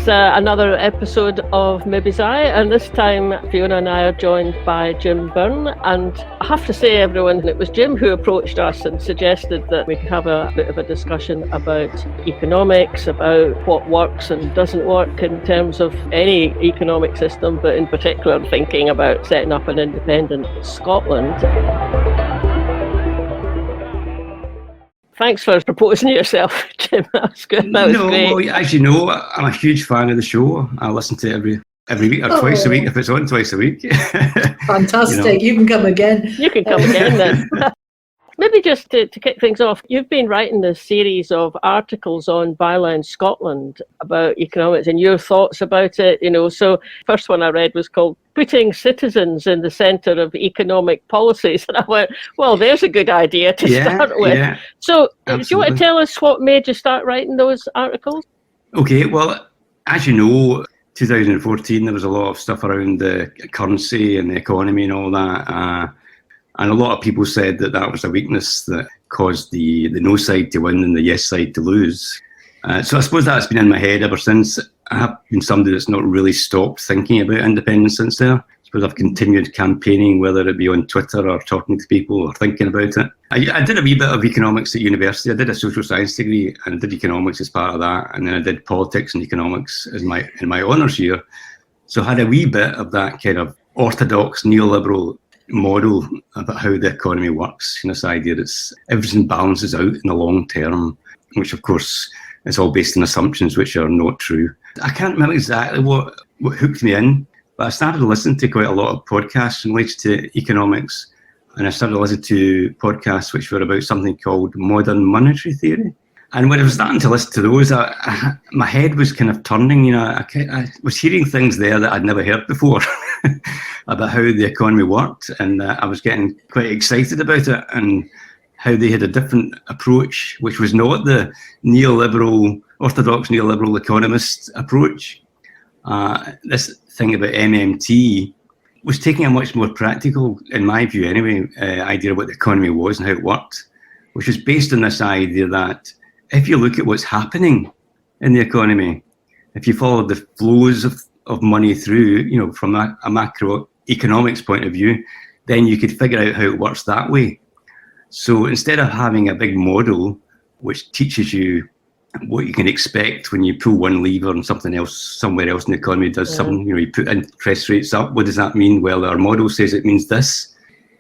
It's another episode of Maybe's Eye, and this time Fiona and I are joined by Jim Byrne. And I have to say, everyone, it was Jim who approached us and suggested that we could have a bit of a discussion about economics, about what works and doesn't work in terms of any economic system, but in particular thinking about setting up an independent Scotland. Thanks for proposing yourself, Jim. That was good. That was great. Well, as you know, I'm a huge fan of the show. I listen to it every week or twice a week if it's on twice a week. Fantastic. You can come again. You can come again then. Maybe just to kick things off, you've been writing a series of articles on Bylines Scotland about economics and your thoughts about it. So first one I read was called Putting Citizens in the Centre of Economic Policies. And I went, well, there's a good idea to start with. Yeah, so absolutely. Do you want to tell us what made you start writing those articles? Okay, well, as you know, 2014, there was a lot of stuff around the currency and the economy and all that. And a lot of people said that was a weakness that caused the no side to win and the yes side to lose. So I suppose that's been in my head ever since. I have been somebody that's not really stopped thinking about independence since there. I suppose I've continued campaigning, whether it be on Twitter or talking to people or thinking about it. I did a wee bit of economics at university. I did a social science degree and I did economics as part of that. And then I did politics and economics in my honours year. So I had a wee bit of that kind of orthodox neoliberal model about how the economy works. This idea that everything balances out in the long term, which of course is all based on assumptions which are not true. I can't remember exactly what hooked me in, but I started listening to quite a lot of podcasts related to economics, and I started listening to podcasts which were about something called modern monetary theory. And when I was starting to listen to those, my head was kind of turning. I was hearing things there that I'd never heard before about how the economy worked, and I was getting quite excited about it and how they had a different approach, which was not the orthodox neoliberal economist approach. This thing about MMT was taking a much more practical, in my view anyway, idea of what the economy was and how it worked, which was based on this idea that if you look at what's happening in the economy, if you follow the flows of money through, from a macroeconomics point of view, then you could figure out how it works that way. So instead of having a big model which teaches you what you can expect when you pull one lever and something else somewhere else in the economy does something, you put interest rates up, what does that mean? Well, our model says it means this.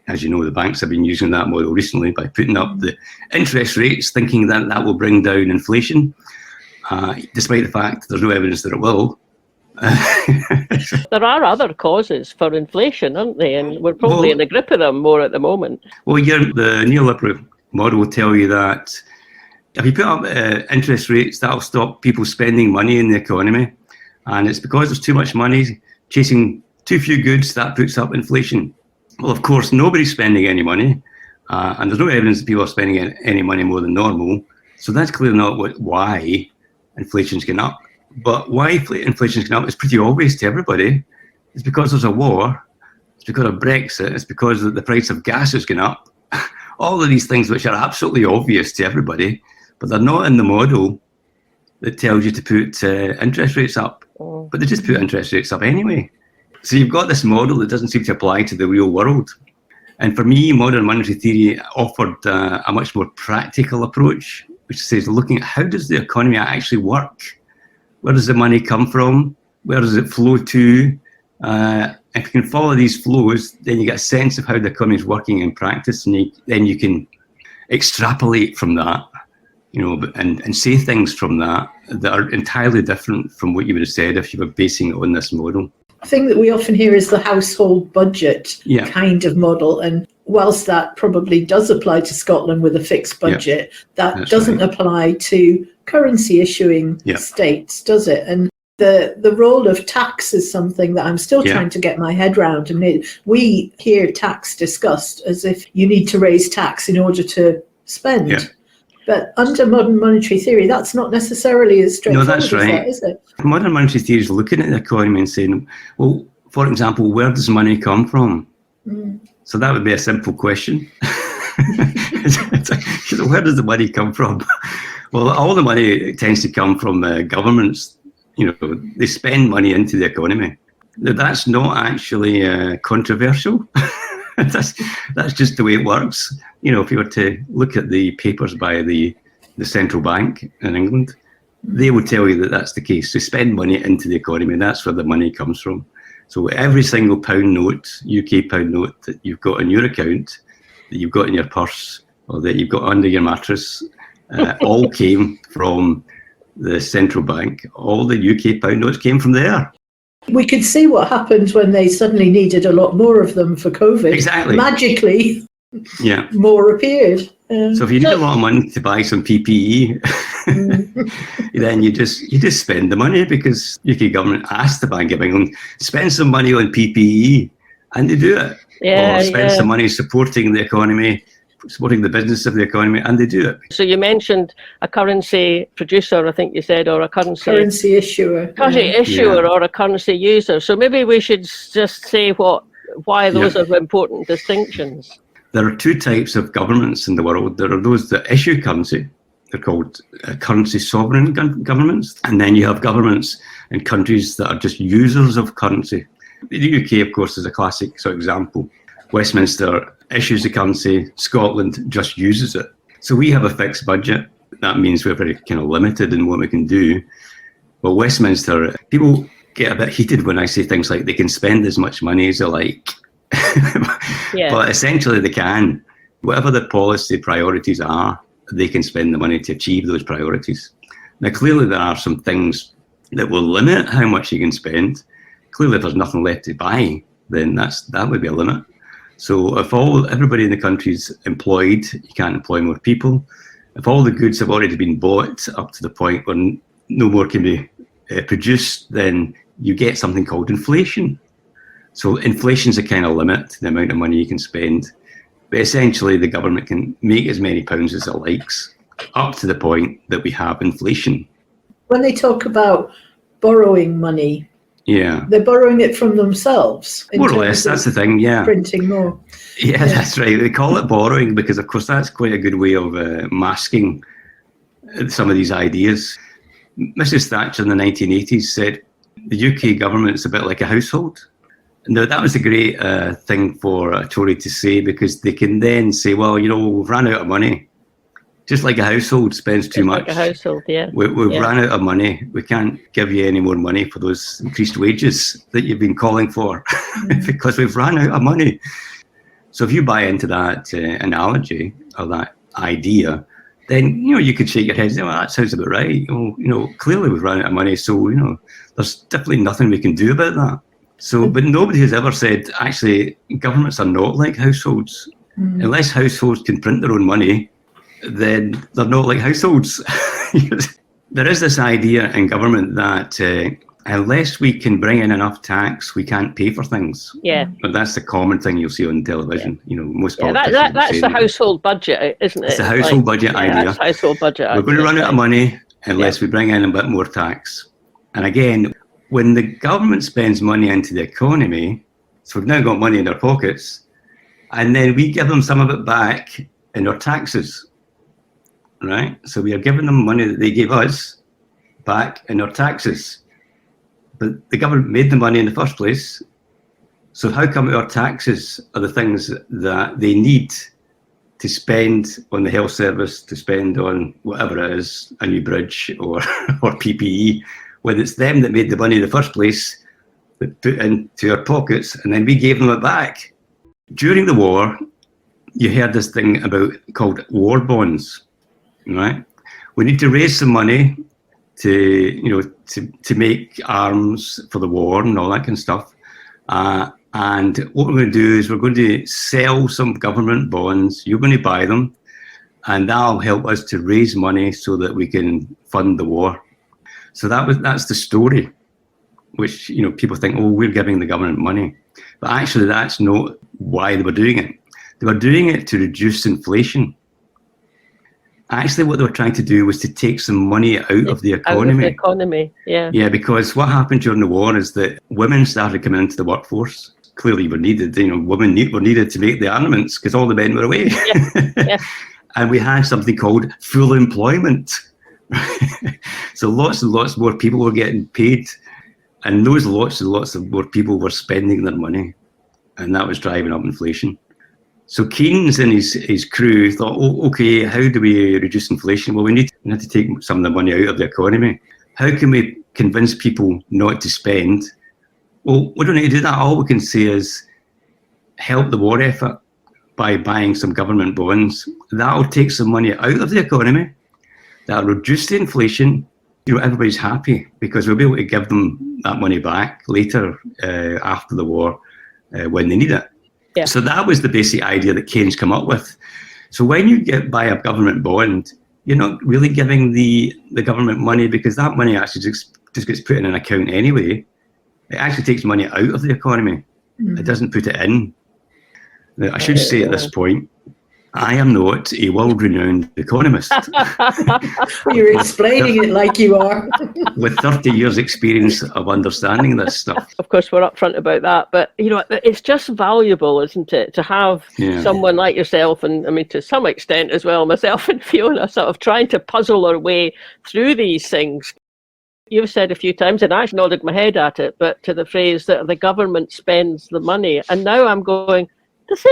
As you know, the banks have been using that model recently by putting up the interest rates, thinking that will bring down inflation, despite the fact that there's no evidence that it will. There are other causes for inflation, aren't they? And we're probably in the grip of them more at the moment. Well, the neoliberal model will tell you that if you put up interest rates, that'll stop people spending money in the economy. And it's because there's too much money chasing too few goods that puts up inflation. Well, of course, nobody's spending any money, and there's no evidence that people are spending any money more than normal. So that's clearly not why inflation's going up. But why inflation's going up is pretty obvious to everybody. It's because there's a war. It's because of Brexit. It's because the price of gas is going up. All of these things which are absolutely obvious to everybody, but they're not in the model that tells you to put interest rates up. But they just put interest rates up anyway. So you've got this model that doesn't seem to apply to the real world. And for me, modern monetary theory offered a much more practical approach, which says looking at how does the economy actually work? Where does the money come from? Where does it flow to? If you can follow these flows, then you get a sense of how the economy is working in practice, and then you can extrapolate from that, and say things from that are entirely different from what you would have said if you were basing it on this model. The thing that we often hear is the household budget kind of model. And whilst that probably does apply to Scotland with a fixed budget, that doesn't apply to currency issuing states, does it? And the role of tax is something that I'm still trying to get my head around. I mean, we hear tax discussed as if you need to raise tax in order to spend. Yeah. But under modern monetary theory, that's not necessarily as straightforward as that, is it? Modern monetary theory is looking at the economy and saying, well, for example, where does money come from? So that would be a simple question. Where does the money come from? Well, all the money tends to come from governments they spend money into the economy. That's not actually controversial. That's just the way it works. If you were to look at the papers by the central bank in England, they will tell you that that's the case. They spend money into the economy, and that's where the money comes from. So every single pound note, UK pound note that you've got in your account, that you've got in your purse, or that you've got under your mattress, all came from the central bank. All the UK pound notes came from there. We could see what happened when they suddenly needed a lot more of them for COVID. Exactly. Magically, more appeared. So if you need a lot of money to buy some PPE, then you just spend the money, because UK government asked the Bank of England, spend some money on PPE, and they do it. Or spend some money supporting the economy, supporting the business of the economy, and they do it. So you mentioned a currency producer, I think you said, or a currency issuer. Or a currency user. So maybe we should just say why those are important distinctions. There are two types of governments in the world. There are those that issue currency. They're called currency sovereign governments. And then you have governments in countries that are just users of currency. The UK, of course, is a classic example. Westminster issues the currency, Scotland just uses it. So we have a fixed budget. That means we're very kind of limited in what we can do. But Westminster, people get a bit heated when I say things like they can spend as much money as they like. But essentially they can. Whatever the policy priorities are, they can spend the money to achieve those priorities. Now, clearly there are some things that will limit how much you can spend. Clearly, if there's nothing left to buy, then that would be a limit. So if everybody in the country's employed, you can't employ more people. If all the goods have already been bought up to the point where no more can be produced, then you get something called inflation. So inflation's a kind of limit to the amount of money you can spend. But essentially, the government can make as many pounds as it likes, up to the point that we have inflation. When they talk about borrowing money, they're borrowing it from themselves. More or less, that's the thing, Printing more. Yeah, that's right. They call it borrowing because, of course, that's quite a good way of masking some of these ideas. Mrs. Thatcher in the 1980s said the UK government's a bit like a household. Now, that was a great thing for a Tory to say, because they can then say, well, we've run out of money. Just like a household spends too much. Like a household, We've run out of money. We can't give you any more money for those increased wages that you've been calling for because we've run out of money. So if you buy into that analogy or that idea, then, you could shake your head and say, well, that sounds about right. Well, clearly we've run out of money. So, there's definitely nothing we can do about that. So, but nobody has ever said, actually, governments are not like households. Unless households can print their own money, then they're not like households. There is this idea in government that unless we can bring in enough tax, we can't pay for things. But that's the common thing you'll see on television. Most politicians that's the household budget, isn't it? It's the household budget idea. That's household budget. We're going to run out of money unless we bring in a bit more tax. And again, when the government spends money into the economy, so we've now got money in our pockets, and then we give them some of it back in our taxes. Right, so we are giving them money that they gave us back in our taxes, but the government made the money in the first place. So how come our taxes are the things that they need to spend on the health service, to spend on whatever it is, a new bridge or PPE, when it's them that made the money in the first place, that put into our pockets, and then we gave them it back? During the war, you heard this thing called war bonds. Right, we need to raise some money to make arms for the war and all that kind of stuff. And what we're going to do is we're going to sell some government bonds. You're going to buy them, and that'll help us to raise money so that we can fund the war. So that's the story, which people think, oh, we're giving the government money, but actually that's not why they were doing it. They were doing it to reduce inflation. Actually, what they were trying to do was to take some money out of the economy. Yeah, because what happened during the war is that women started coming into the workforce. Clearly were needed. Women were needed to make the armaments because all the men were away. And we had something called full employment, So lots and lots more people were getting paid, and those lots and lots of more people were spending their money, and that was driving up inflation. So Keynes and his crew thought, oh, okay, how do we reduce inflation? Well, we need to take some of the money out of the economy. How can we convince people not to spend? Well, we don't need to do that. All we can say is help the war effort by buying some government bonds. That'll take some money out of the economy. That'll reduce the inflation. Everybody's happy because we'll be able to give them that money back later after the war when they need it. Yeah. So that was the basic idea that Keynes come up with. So when you buy a government bond, you're not really giving the government money, because that money actually just gets put in an account anyway. It actually takes money out of the economy. It doesn't put it in. Now, I should say at this point, I am not a world-renowned economist. You're explaining it like you are. With 30 years' experience of understanding this stuff. Of course, we're upfront about that, but it's just valuable, isn't it, to have someone like yourself, and I mean to some extent as well, myself and Fiona, sort of trying to puzzle our way through these things. You've said a few times, and I nodded my head at it, but to the phrase that the government spends the money, and now I'm going, does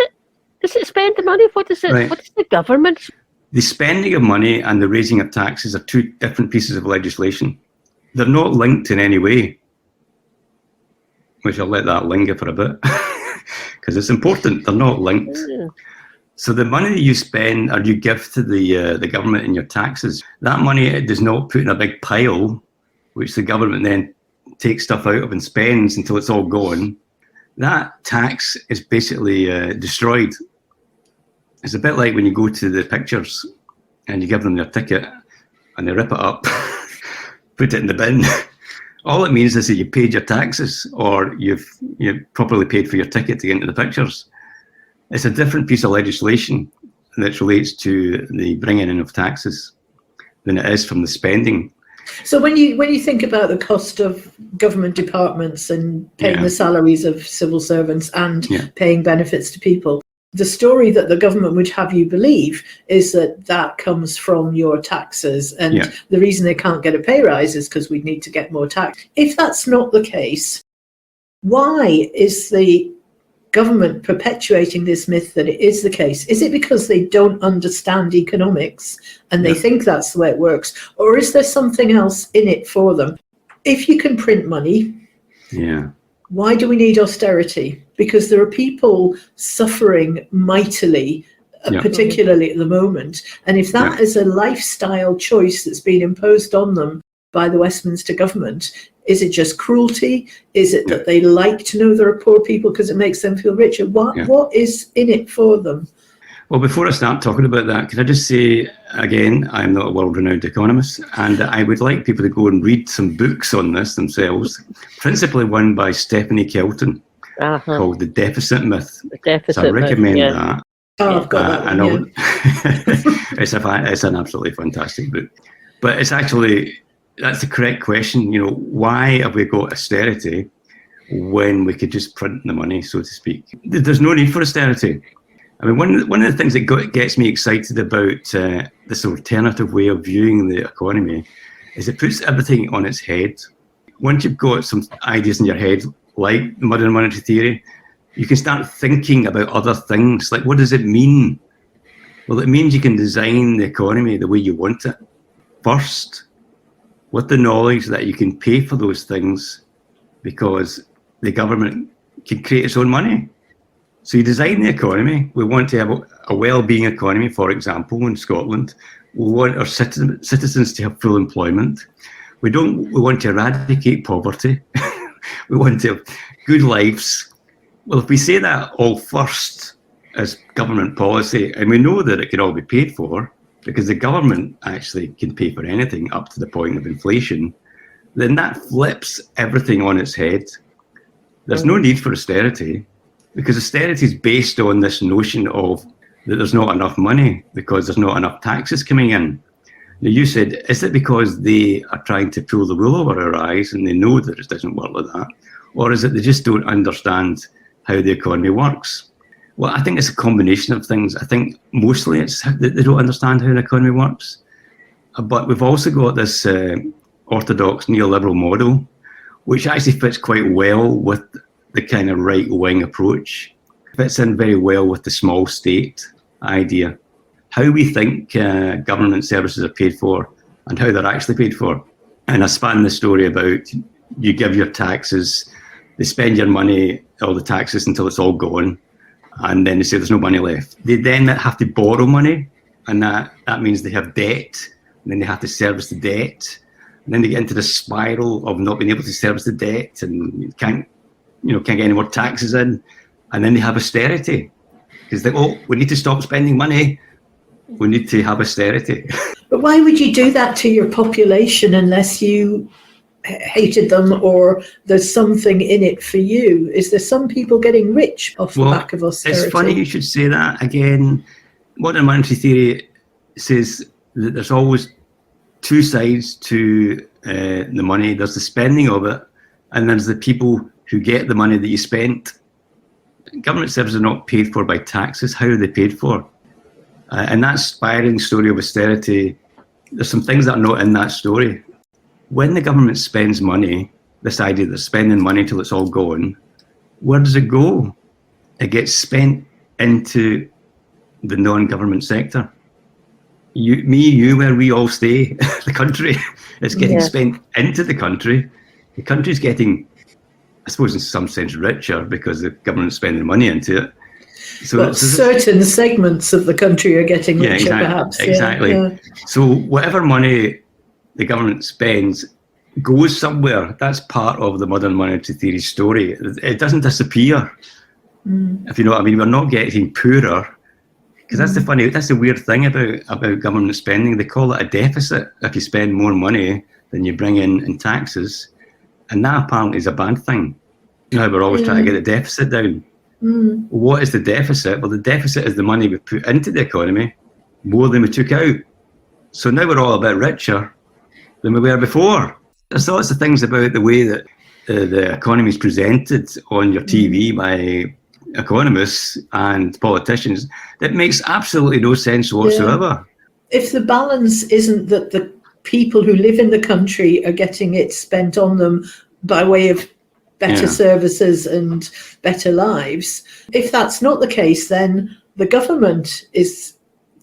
it spend the money? What is it? Right. What is the government? The spending of money and the raising of taxes are two different pieces of legislation. They're not linked in any way, which I'll let that linger for a bit, because it's important. They're not linked. Yeah. So the money that you spend or you give to the government in your taxes, that money it does not put in a big pile, which the government then takes stuff out of and spends until it's all gone. That tax is basically destroyed. It's a bit like when you go to the pictures and you give them their ticket and they rip it up, put it in the bin. All it means is that you paid your taxes, or you've properly paid for your ticket to get into the pictures. It's a different piece of legislation that relates to the bringing in of taxes than it is from the spending. So when you think about the cost of government departments and paying the salaries of civil servants and paying benefits to people, the story that the government would have you believe is that comes from your taxes, and the reason they can't get a pay rise is because we need to get more tax. If that's not the case, why is the government perpetuating this myth that it is the case? Is it because they don't understand economics and they think that's the way it works? Or is there something else in it for them? If you can print money, why do we need austerity? Because there are people suffering mightily, particularly at the moment. And if that is a lifestyle choice that's been imposed on them by the Westminster government, is it just cruelty? Is it that they like to know there are poor people because it makes them feel richer? What is in it for them? Well, before I start talking about that, can I just say, again, I'm not a world-renowned economist, and I would like people to go and read some books on this themselves, principally one by Stephanie Kelton called The Deficit Myth. The Deficit so I recommend that. Oh, I've got that one, It's an absolutely fantastic book. But it's actually, that's the correct question. Why have we got austerity when we could just print the money, so to speak? There's no need for austerity. I mean, one of the things that gets me excited about this alternative way of viewing the economy is it puts everything on its head. Once you've got some ideas in your head, like modern monetary theory, you can start thinking about other things. Like, what does it mean? Well, it means you can design the economy the way you want it. First, with the knowledge that you can pay for those things because the government can create its own money. So you design the economy. We want to have a well-being economy, for example, in Scotland. We want our citizens to have full employment. We want to eradicate poverty. We want to have good lives. Well, if we say that all first as government policy, and we know that it can all be paid for, because the government actually can pay for anything up to the point of inflation, then that flips everything on its head. There's no need for austerity, because austerity is based on this notion of that there's not enough money because there's not enough taxes coming in. Now, you said, is it because they are trying to pull the wool over our eyes and they know that it doesn't work like that? Or is it they just don't understand how the economy works? Well, I think it's a combination of things. I think mostly it's that they don't understand how the economy works. But we've also got this orthodox neoliberal model, which actually fits quite well with the kind of right-wing approach. Fits in very well with the small state idea. How we think government services are paid for and how they're actually paid for. And I span the story about you give your taxes, they spend your money, all the taxes, until it's all gone, and then they say there's no money left. They then have to borrow money, and that means they have debt, and then they have to service the debt, and then they get into the spiral of not being able to service the debt, and can't get any more taxes in, and then they have austerity because we need to stop spending money. We need to have austerity. But why would you do that to your population unless you hated them or there's something in it for you? Is there some people getting rich off the back of austerity? It's funny you should say that. Again, modern monetary theory says that there's always two sides to the money. There's the spending of it, and there's the people who get the money that you spent. Government services are not paid for by taxes. How are they paid for? And that spiraling story of austerity, there's some things that are not in that story. When the government spends money, this idea that they're spending money till it's all gone, where does it go? It gets spent into the non-government sector. You, where we all stay, the country, it's getting spent into the country. The country's getting, I suppose in some sense, richer because the government's spending money into it. So certain segments of the country are getting richer, perhaps. Exactly. Yeah. So whatever money the government spends goes somewhere. That's part of the modern monetary theory story. It doesn't disappear. If you know what I mean. We're not getting poorer, because that's the weird thing about government spending. They call it a deficit if you spend more money than you bring in taxes, and that apparently is a bad thing. You know how we're always trying to get the deficit down. What is the deficit? Well, the deficit is the money we put into the economy more than we took out. So now we're all a bit richer than we were before. There's lots of things about the way that the economy is presented on your TV by economists and politicians that makes absolutely no sense whatsoever. If the balance isn't that the people who live in the country are getting it spent on them by way of better services and better lives. If that's not the case, then the government is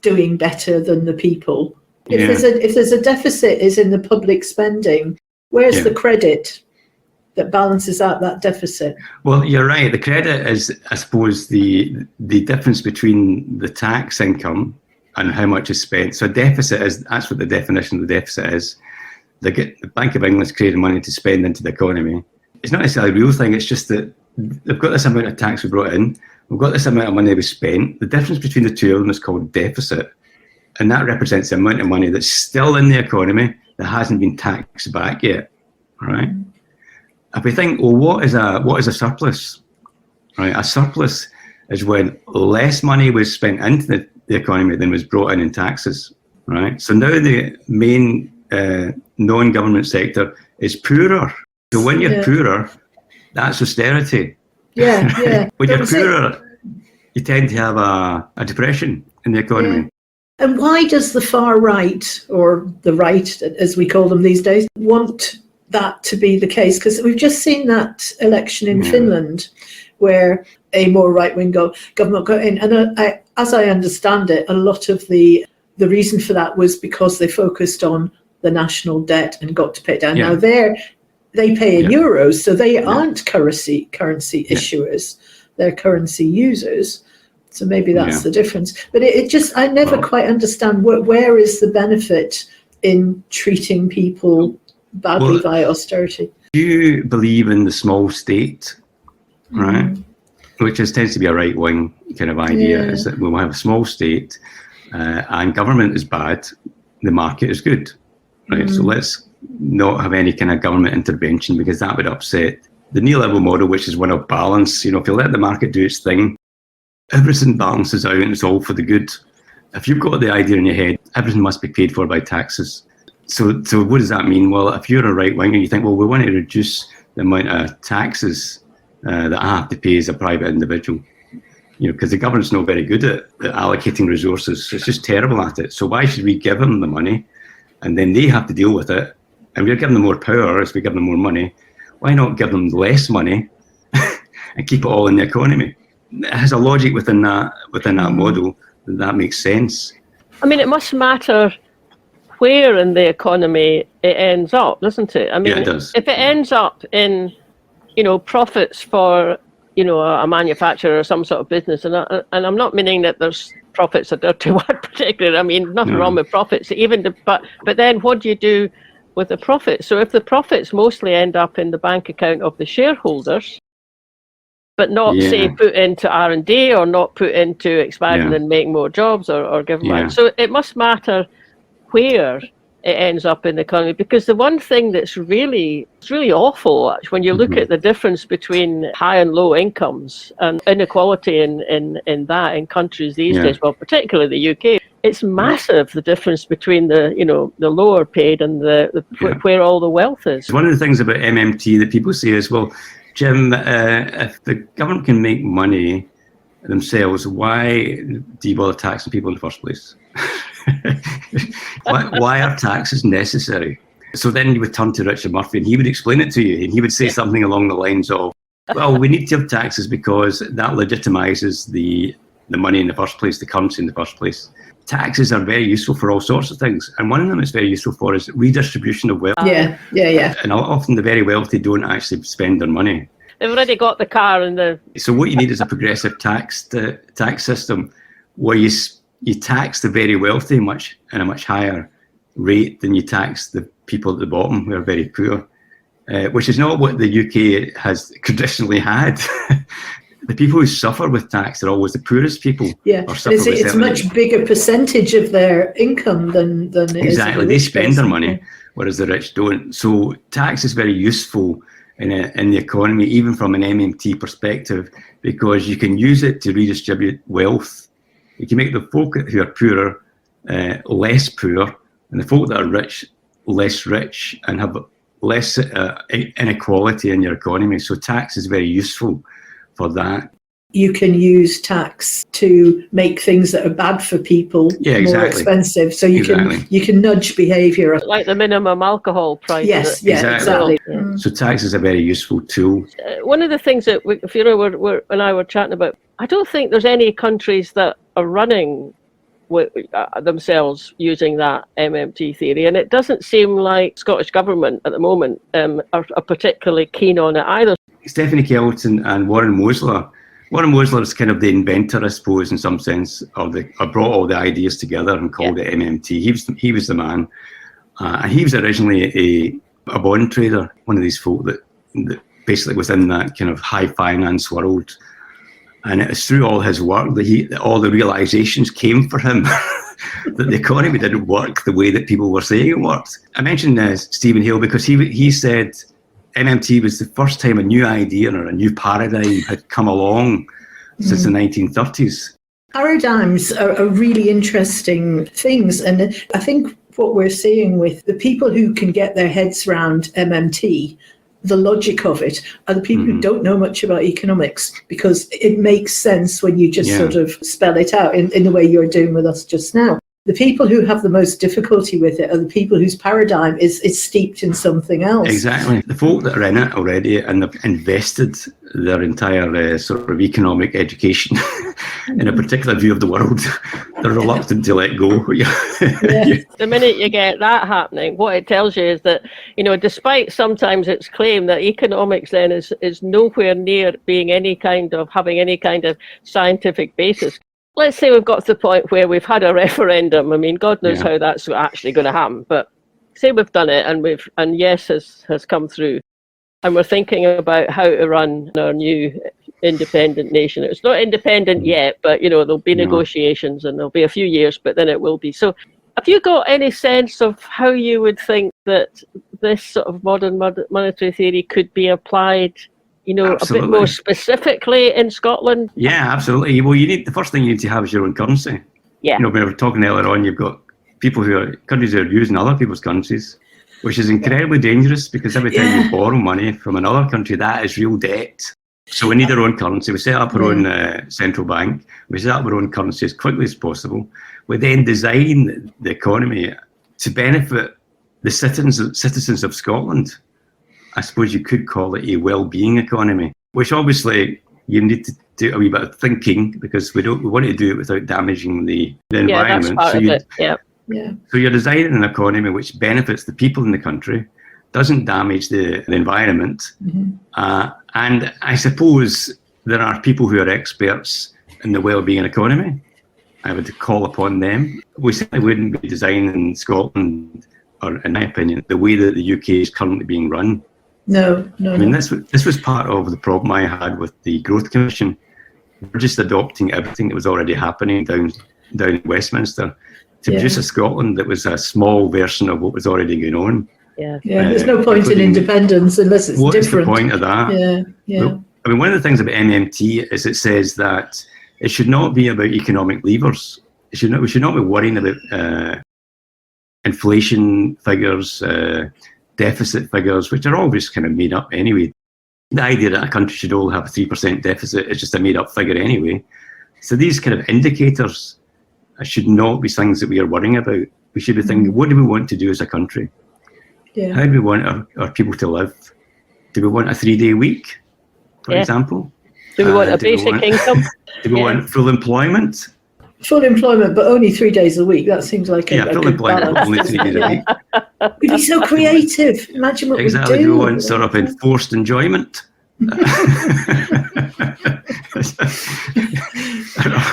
doing better than the people. If there's a deficit is in the public spending, where's the credit that balances out that deficit? Well, you're right. The credit is, I suppose, the difference between the tax income and how much is spent. So deficit that's what the definition of the deficit is. The Bank of England's created money to spend into the economy. It's not necessarily a real thing, it's just that they've got this amount of tax we brought in, we've got this amount of money we spent. The difference between the two of them is called deficit, and that represents the amount of money that's still in the economy that hasn't been taxed back yet, right? If we think, well, what is a surplus? Right, a surplus is when less money was spent into the economy than was brought in taxes, right? So now the main non-government sector is poorer. So when you're poorer, that's austerity. When you're poorer, you tend to have a depression in the economy. And why does the far right, or the right, as we call them these days, want that to be the case? Because we've just seen that election in Finland where a more right-wing government got in. And as I understand it, a lot of the reason for that was because they focused on the national debt and got to pay it down. Now they pay in euros, so they aren't currency issuers, they're currency users. So maybe that's the difference. But I never quite understand where is the benefit in treating people badly via austerity. You believe in the small state, right? Which tends to be a right-wing kind of idea, is that we'll have a small state and government is bad, the market is good, right? So let's not have any kind of government intervention because that would upset the neoliberal model, which is one of balance. If you let the market do its thing, everything balances out and it's all for the good. If you've got the idea in your head, everything must be paid for by taxes. So what does that mean? Well, if you're a right-winger, you think, well, we want to reduce the amount of taxes that I have to pay as a private individual, because the government's not very good at allocating resources. It's just terrible at it. So why should we give them the money and then they have to deal with it. And we're giving them more power as we give them more money. Why not give them less money and keep it all in the economy? It has a logic within that model that makes sense. I mean, it must matter where in the economy it ends up, doesn't it? I mean, it does. If it ends up in, profits for, a manufacturer or some sort of business, and I'm not meaning that there's profits a dirty word particularly. I mean, nothing wrong with profits, but then what do you do with the profits? So if the profits mostly end up in the bank account of the shareholders, but not say put into R&D or not put into expanding and making more jobs or giving back. So it must matter where it ends up in the economy, because the one thing that's really awful when you look at the difference between high and low incomes and inequality in countries these days, well, particularly the UK, it's massive, the difference between the lower paid and where all the wealth is. One of the things about MMT that people say is, well, Jim, if the government can make money themselves, why do you bother taxing people in the first place? why are taxes necessary? So then you would turn to Richard Murphy and he would explain it to you, and he would say something along the lines of, well, we need to have taxes because that legitimizes the money in the first place, the currency in the first place. Taxes are very useful for all sorts of things, and one of them it's very useful for is redistribution of wealth. Yeah. And often the very wealthy don't actually spend their money. They've already got the car and the... So what you need is a progressive tax system where you tax the very wealthy in a much higher rate than you tax the people at the bottom who are very poor, which is not what the UK has traditionally had. The people who suffer with tax are always the poorest people. Yeah, it's a much bigger percentage of their income than exactly. They spend their money, whereas the rich don't. So tax is very useful in the economy, even from an MMT perspective, because you can use it to redistribute wealth. You can make the folk who are poorer less poor, and the folk that are rich less rich, and have less inequality in your economy. So tax is very useful for that. You can use tax to make things that are bad for people more expensive. So you can nudge behaviour. Like the minimum alcohol price. Yes, exactly. Yeah. So tax is a very useful tool. One of the things that Fiona and I were chatting about, I don't think there's any countries that are running themselves using that MMT theory, and it doesn't seem like Scottish Government at the moment are particularly keen on it either. Stephanie Kelton and Warren Mosler. Warren Mosler is kind of the inventor, I suppose, in some sense, brought all the ideas together and called it MMT. He was the man. And he was originally a bond trader, one of these folk that basically was in that kind of high finance world. And it was through all his work that all the realizations came for him that the economy didn't work the way that people were saying it worked. I mentioned Stephen Hale because he said MMT was the first time a new idea or a new paradigm had come along since the 1930s. Paradigms are really interesting things. And I think what we're seeing with the people who can get their heads around MMT, the logic of it, are the people who don't know much about economics, because it makes sense when you just sort of spell it out in the way you're doing with us just now. The people who have the most difficulty with it are the people whose paradigm is steeped in something else. Exactly. The folk that are in it already and have invested their entire sort of economic education in a particular view of the world, they're reluctant to let go. The minute you get that happening, what it tells you is that, despite sometimes its claim that economics then is nowhere near being having any kind of scientific basis. Let's say we've got to the point where we've had a referendum. I mean, God knows how that's actually going to happen. But say we've done it and yes has come through, and we're thinking about how to run our new independent nation. It's not independent yet, but there'll be negotiations and there'll be a few years, but then it will be. So, have you got any sense of how you would think that this sort of modern monetary theory could be applied? Absolutely. A bit more specifically in Scotland? Yeah, absolutely. Well, the first thing you need to have is your own currency. Yeah. When we were talking earlier on, you've got countries who are using other people's currencies, which is incredibly dangerous, because every time you borrow money from another country, that is real debt. So we need our own currency. We set up our own central bank. We set up our own currency as quickly as possible. We then design the economy to benefit the citizens of Scotland. I suppose you could call it a well-being economy, which obviously you need to do a wee bit of thinking, because we want to do it without damaging the environment. That's part of it. Yeah. So you're designing an economy which benefits the people in the country, doesn't damage the environment. And I suppose there are people who are experts in the well-being economy. I would call upon them. We certainly wouldn't be designing Scotland, or in my opinion, the way that the UK is currently being run. No. I mean, this was part of the problem I had with the Growth Commission. We're just adopting everything that was already happening down in Westminster to produce a Scotland that was a small version of what was already going on. Yeah, there's no point in independence unless it's different. What's the point of that? Yeah. I mean, one of the things about MMT is it says that it should not be about economic levers. We should not be worrying about inflation figures, deficit figures, which are always kind of made up anyway. The idea that a country should all have a 3% deficit is just a made up figure anyway. So these kind of indicators should not be things that we are worrying about. We should be thinking, what do we want to do as a country? Yeah. How do we want our people to live? Do we want a 3-day week, for example? Do we want a basic income? Do we want full employment? Full employment, but only 3 days a week. That seems like a full good employment, balance. only 3 days a week. We'd be so creative. Imagine what Exactly. we do. Do we want sort of enforced enjoyment?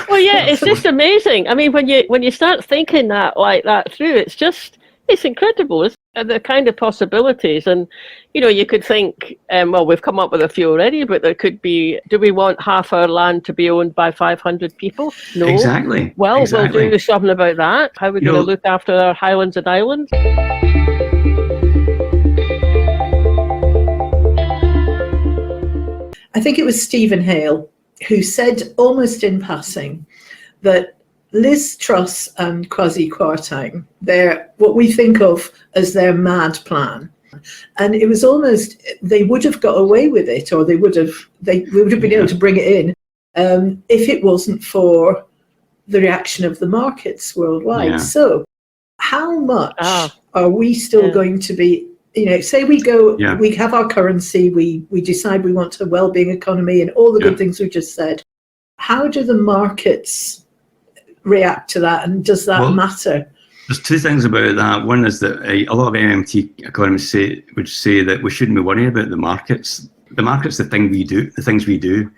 Well, yeah, it's just amazing. I mean, when you start thinking that like that through, it's incredible. It's the kind of possibilities, and you could think, well, we've come up with a few already, but there could be. Do we want half our land to be owned by 500 people? No. Exactly. Well, we'll do something about that. How are we going to look after our highlands and islands? I think it was Stephen Hale who said, almost in passing, that Liz Truss and Kwasi Kwarteng, they're what we think of as their mad plan. And it was almost, they would have got away with it, or we would have been able to bring it in if it wasn't for the reaction of the markets worldwide. Yeah. So how much are we still going to be, say we go, we have our currency, we decide we want a well-being economy and all the good things we just said. How do the markets react to that, and does that matter? There's two things about that. One is that a lot of MMT economists would say that we shouldn't be worrying about the markets. The market's the things we do.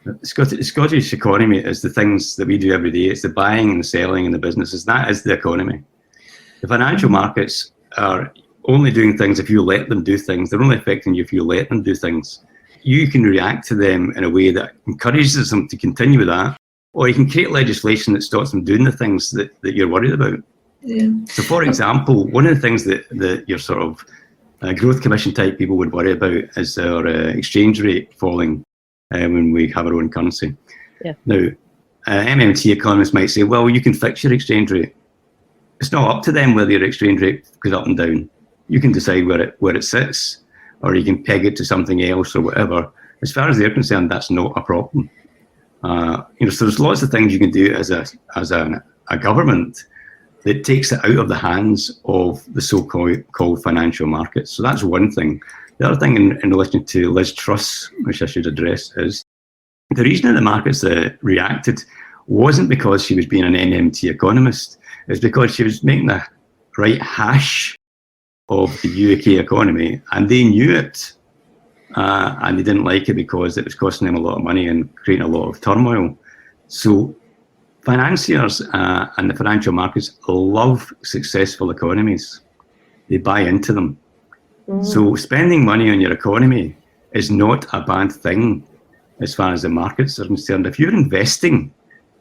The Scottish economy is the things that we do every day. It's the buying and the selling and the businesses. That is the economy. The financial markets are only doing things if you let them do things. They're only affecting you if you let them do things. You can react to them in a way that encourages them to continue with that, or you can create legislation that stops them doing the things that you're worried about. Yeah. So, for example, one of the things that your sort of Growth Commission type people would worry about is our exchange rate falling when we have our own currency. Yeah. Now, MMT economists might say, well, you can fix your exchange rate. It's not up to them whether your exchange rate goes up and down. You can decide where it sits, or you can peg it to something else or whatever. As far as they're concerned, that's not a problem. So there's lots of things you can do as a government that takes it out of the hands of the so-called financial markets. So that's one thing. The other thing in relation to Liz Truss, which I should address, is the reason that the markets reacted wasn't because she was being an MMT economist. It's because she was making the right hash of the UK economy, and they knew it, and they didn't like it because it was costing them a lot of money and creating a lot of turmoil. So financiers and the financial markets love successful economies. They buy into them. So spending money on your economy is not a bad thing as far as the markets are concerned. If you're investing,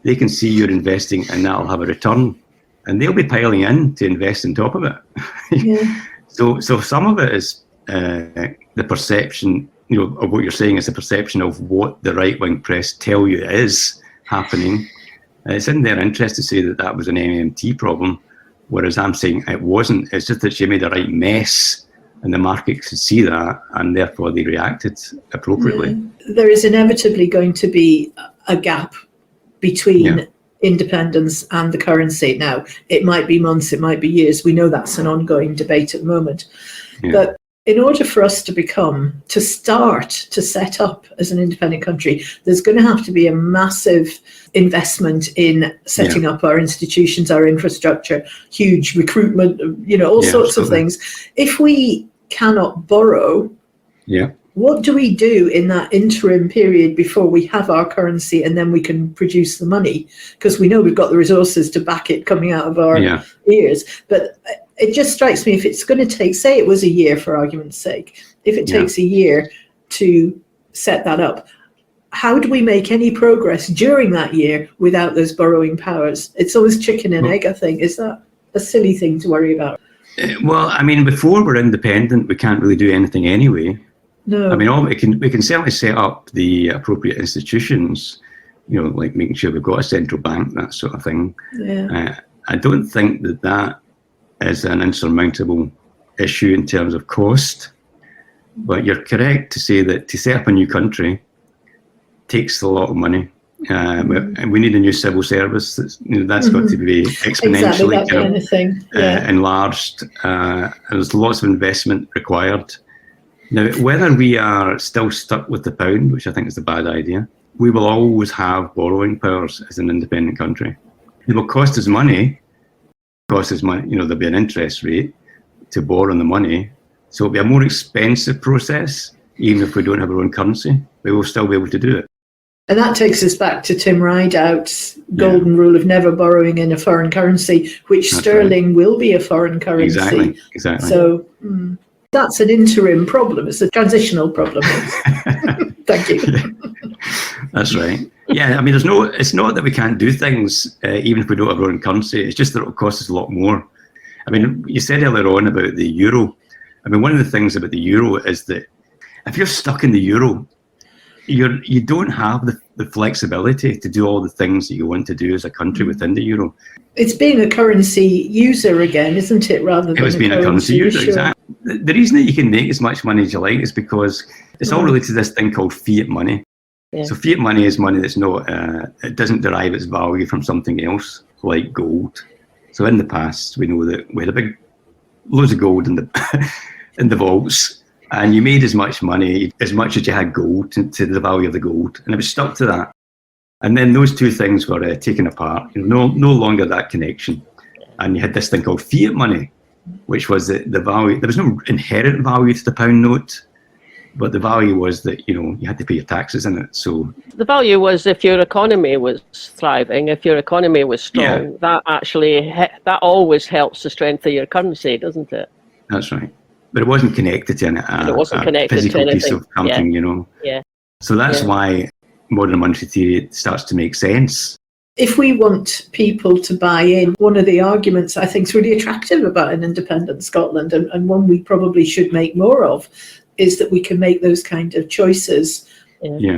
they can see you're investing and that'll have a return, and they'll be piling in to invest on top of it. Yeah. So some of it is the perception, of what you're saying is the perception of what the right-wing press tell you is happening. It's in their interest to say that was an MMT problem, whereas I'm saying it wasn't. It's just that she made a right mess, and the market could see that, and therefore they reacted appropriately. There is inevitably going to be a gap between independence and the currency. Now, it might be months, it might be years. We know that's an ongoing debate at the moment. Yeah. But in order for us to start to set up as an independent country, there's going to have to be a massive investment in setting up our institutions, our infrastructure, huge recruitment, all sorts of things. If we cannot borrow, what do we do in that interim period before we have our currency and then we can produce the money? Because we know we've got the resources to back it coming out of our ears. But it just strikes me, if it's going to take, say it was a year for argument's sake, if it takes a year to set that up, how do we make any progress during that year without those borrowing powers? It's always chicken and egg, I think. Is that a silly thing to worry about? Well, I mean, before we're independent, we can't really do anything anyway. No. I mean, we can certainly set up the appropriate institutions, like making sure we've got a central bank, that sort of thing. Yeah. I don't think that is an insurmountable issue in terms of cost. But you're correct to say that to set up a new country takes a lot of money. And we need a new civil service. That's got to be exponentially enlarged. There's lots of investment required. Now, whether we are still stuck with the pound, which I think is a bad idea, we will always have borrowing powers as an independent country. It will cost us money. There'll be an interest rate to borrow the money. So it'll be a more expensive process, even if we don't have our own currency. We will still be able to do it. And that takes us back to Tim Rideout's golden rule of never borrowing in a foreign currency, which that's sterling will be a foreign currency. Exactly. So that's an interim problem. It's a transitional problem. Thank you. That's right. Yeah, I mean, it's not that we can't do things even if we don't have our own currency. It's just that it'll cost us a lot more. I mean, you said earlier on about the euro. I mean, one of the things about the euro is that if you're stuck in the euro, you don't have the flexibility to do all the things that you want to do as a country within the euro. It's being a currency user again, isn't it? Rather than being a currency user, exactly. The reason that you can make as much money as you like is because it's all related to this thing called fiat money. Yeah. So fiat money is money that's not, it doesn't derive its value from something else, like gold. So in the past, we know that we had loads of gold in the vaults, and you made as much money as much as you had gold to the value of the gold, and it was stuck to that. And then those two things were taken apart. No longer that connection, and you had this thing called fiat money, which was the value. There was no inherent value to the pound note, but the value was that you had to pay your taxes in it. So the value was if your economy was thriving, if your economy was strong, that always helps the strength of your currency, doesn't it? That's right. But it wasn't connected to a physical piece of something, Yeah. So that's why modern monetary theory starts to make sense. If we want people to buy in, one of the arguments I think is really attractive about an independent Scotland, and one we probably should make more of, is that we can make those kind of choices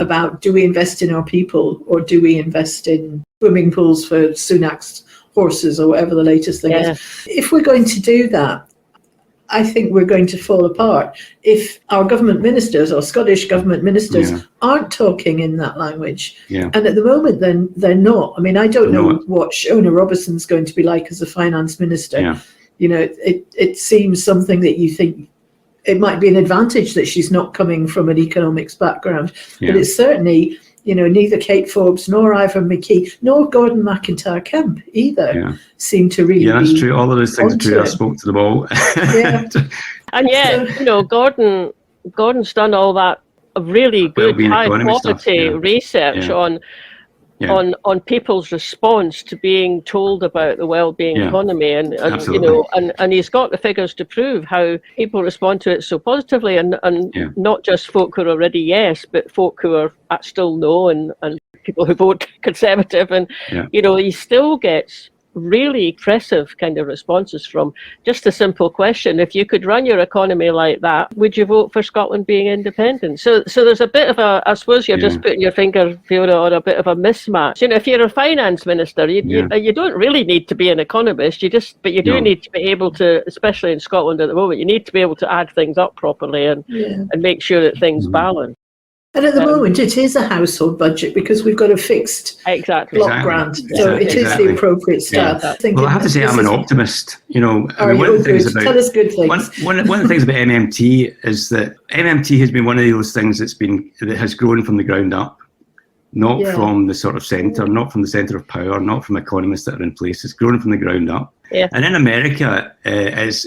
about, do we invest in our people or do we invest in swimming pools for Sunak's horses or whatever the latest thing is. If we're going to do that, I think we're going to fall apart if our government ministers or Scottish government ministers aren't talking in that language. Yeah. And at the moment, then they're not. I mean, I don't know what Fiona Robertson's going to be like as a finance minister. Yeah. It seems something that you think it might be an advantage that she's not coming from an economics background. Yeah. But it's certainly, neither Kate Forbes nor Ivan McKee nor Gordon McIntyre Kemp either seem to really. Yeah, that's true. All of those things are true. I spoke to them all. Yeah. And yet, Gordon's done all that really good high quality research on people's response to being told about the well-being economy, and he's got the figures to prove how people respond to it so positively, and not just folk who are already yes, but folk who are still no, and people who vote Conservative, and he still gets really impressive kind of responses from just a simple question. If you could run your economy like that, would you vote for Scotland being independent? So there's a bit of I suppose you're just putting your finger, Fiona, on a bit of a mismatch. If you're a finance minister, you don't really need to be an economist. You do need to be able to, especially in Scotland at the moment, you need to be able to add things up properly and make sure that things balance. And at the moment, it is a household budget because we've got a fixed block grant, so it is the appropriate style. Yeah. Well, I have to say I'm an optimist. You know, I mean, one of the things about tell us good things. One of the things about MMT is that MMT has been one of those things that has grown from the ground up, not from the sort of centre, not from the centre of power, not from economists that are in place. It's grown from the ground up. Yeah. And in America, it's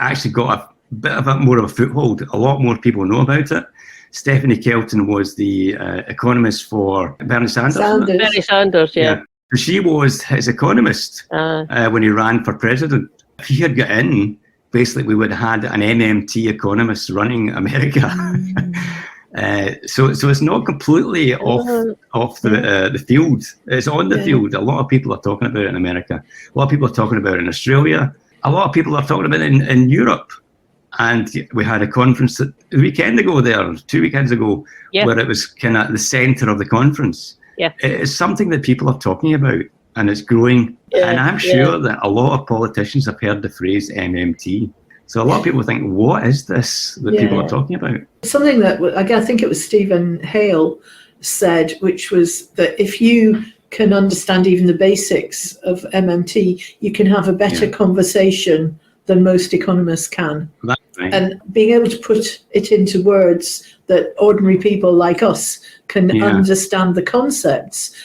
actually got a bit of more of a foothold. A lot more people know about it. Stephanie Kelton was the economist for Bernie Sanders. Bernie Sanders, yeah. So she was his economist when he ran for president. If he had got in, basically we would have had an MMT economist running America. So it's not completely off the field. It's on the field. A lot of people are talking about it in America. A lot of people are talking about it in Australia. A lot of people are talking about it in Europe. And we had a conference a weekend ago there, 2 weekends ago, where it was kind of the centre of the conference. Yeah. It's something that people are talking about, and it's growing. Yeah. And I'm sure that a lot of politicians have heard the phrase MMT. So a lot of people think, what is this that people are talking about? Something that, I think it was Stephen Hale said, which was that if you can understand even the basics of MMT, you can have a better conversation than most economists can. That's right. And being able to put it into words that ordinary people like us can understand the concepts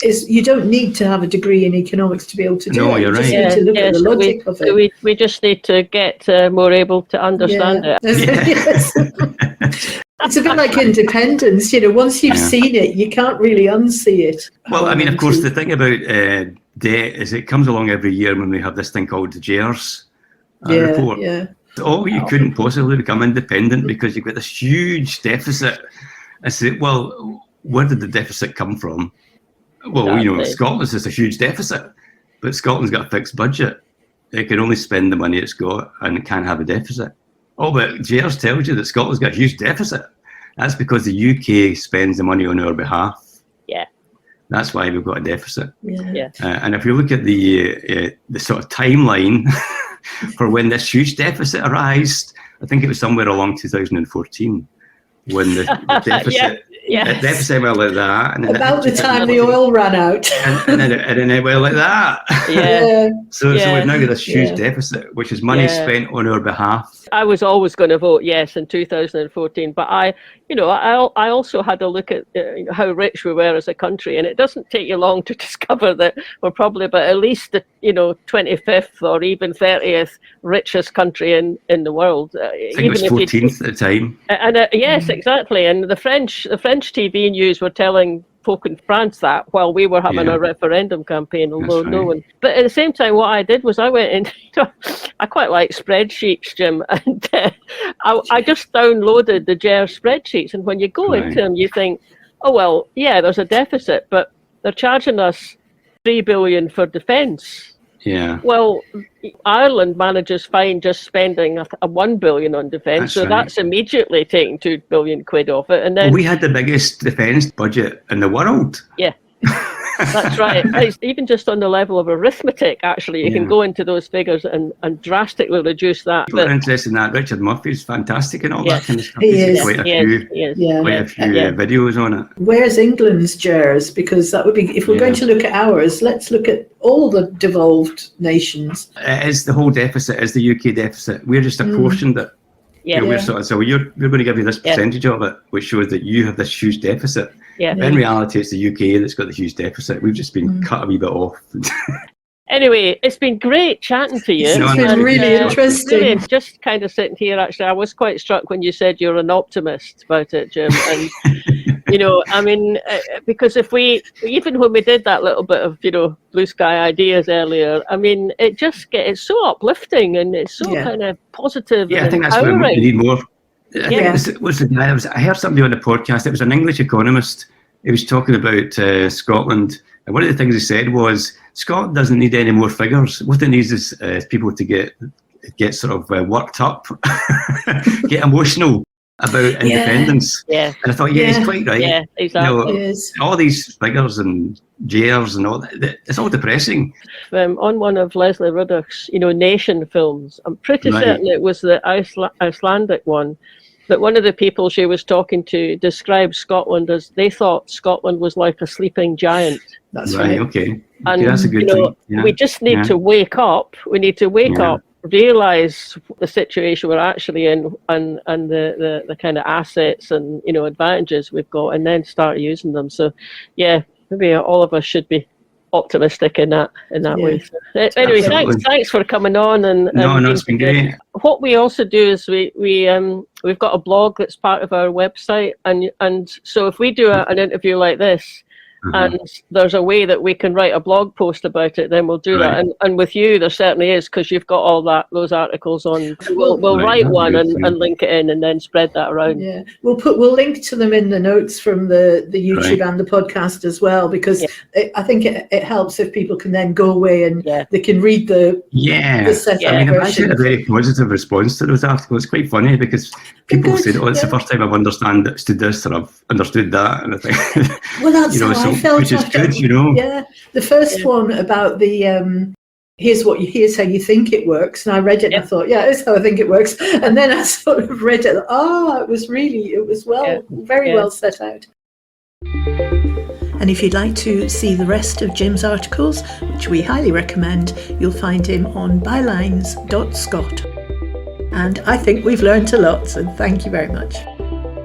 is, you don't need to have a degree in economics to be able to do it. You're right. You just need to look at the logic of it. We just need to get more able to understand it. Yes. It's a bit like independence. You know, once you've seen it, you can't really unsee it. Well, I mean, of course, the thing about debt is it comes along every year when we have this thing called the JERS report. Oh, you couldn't possibly become independent because you've got this huge deficit. I say, well, where did the deficit come from? Well, you know, Scotland's just a huge deficit, but Scotland's got a fixed budget. It can only spend the money it's got and it can't have a deficit. Oh, but JERS tells you that Scotland's got a huge deficit. That's because the UK spends the money on our behalf. Yeah. That's why we've got a deficit. Yeah. And if you look at the sort of timeline for when this huge deficit arose, I think it was somewhere along 2014 when the deficit. The deficit went like that, and then about the time the oil ran out, and then it went like that. So we've now got this huge deficit, which is money spent on our behalf. I was always going to vote yes in 2014, but I also had a look at how rich we were as a country, and it doesn't take you long to discover that we're probably about at least the 25th or even 30th richest country in the world. I think it was 14th at the time. And yes, exactly. And the French TV news were telling folk in France that while we were having a referendum campaign, although no one. But at the same time, what I did was I went in. I quite like spreadsheets, Jim, and I just downloaded the JERS spreadsheets. And when you go into them, you think, oh well, yeah, there's a deficit, but they're charging us $3 billion for defence. Yeah. Well, Ireland manages fine just spending a $1 billion on defence, that's immediately taking £2 billion off it, and then we had the biggest defence budget in the world. Yeah, that's right. It's even just on the level of arithmetic, actually, you can go into those figures and drastically reduce that. People are interested in that. Richard Murphy's fantastic and all that kind of stuff. He is. Quite a few videos on it. Where's England's JERS? Because that would be, if we're going to look at ours, let's look at all the devolved nations. It is the whole deficit, is the UK deficit. We're just apportioned it. We're we're going to give you this percentage of it, which shows that you have this huge deficit. In reality, it's the UK that's got the huge deficit. We've just been cut a wee bit off. Anyway, it's been great chatting to you. It's been really interesting. Really, just kind of sitting here, actually, I was quite struck when you said you're an optimist about it, Jim. And, I mean, because even when we did that little bit of, blue sky ideas earlier, I mean, it's so uplifting and it's so kind of positive and I think empowering. That's what we need more. I think I heard somebody on the podcast. It was an English economist. He was talking about Scotland, and one of the things he said was Scotland doesn't need any more figures. What it needs is people to get sort of worked up, get emotional about independence. And I thought, he's quite right. Yeah, exactly. All these figures and JERS and all that, it's all depressing. On one of Leslie Ruddock's, nation films, I'm pretty certain it was the Icelandic one. But one of the people she was talking to described Scotland as they thought Scotland was like a sleeping giant. That's right. Okay. And that's a good thing. Yeah. We just need to wake up. We need to wake up, realise the situation we're actually in, and the kind of assets and advantages we've got, and then start using them. So, yeah, maybe all of us should be optimistic in that way. So, anyway, thanks for coming on. No, it's been great. What we also do is we've got a blog that's part of our website, and so if we do an interview like this, and there's a way that we can write a blog post about it, then we'll do that. And with you, there certainly is, because you've got all those articles on. We'll write one and link it in, and then spread that around. Yeah, we'll link to them in the notes from the YouTube and the podcast as well, because I think it helps if people can then go away and they can read the set I mean, I've actually had a very positive response to those articles. It's quite funny because people say, "Oh, it's the first time I've understood this, or I've understood that," and I think, well, that's how I felt, which is good, Yeah, the first one about the here's how you think it works, and I read it and I thought, it's how I think it works, and then I sort of read it. It was very well set out. And if you'd like to see the rest of Jim's articles, which we highly recommend, you'll find him on bylines.scot. And I think we've learned a lot, so thank you very much.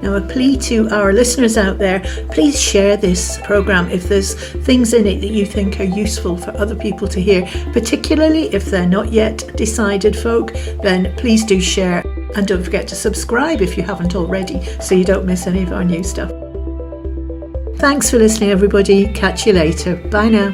Now, a plea to our listeners out there, please share this programme if there's things in it that you think are useful for other people to hear, particularly if they're not yet decided folk, then please do share. And don't forget to subscribe if you haven't already, so you don't miss any of our new stuff. Thanks for listening, everybody. Catch you later. Bye now.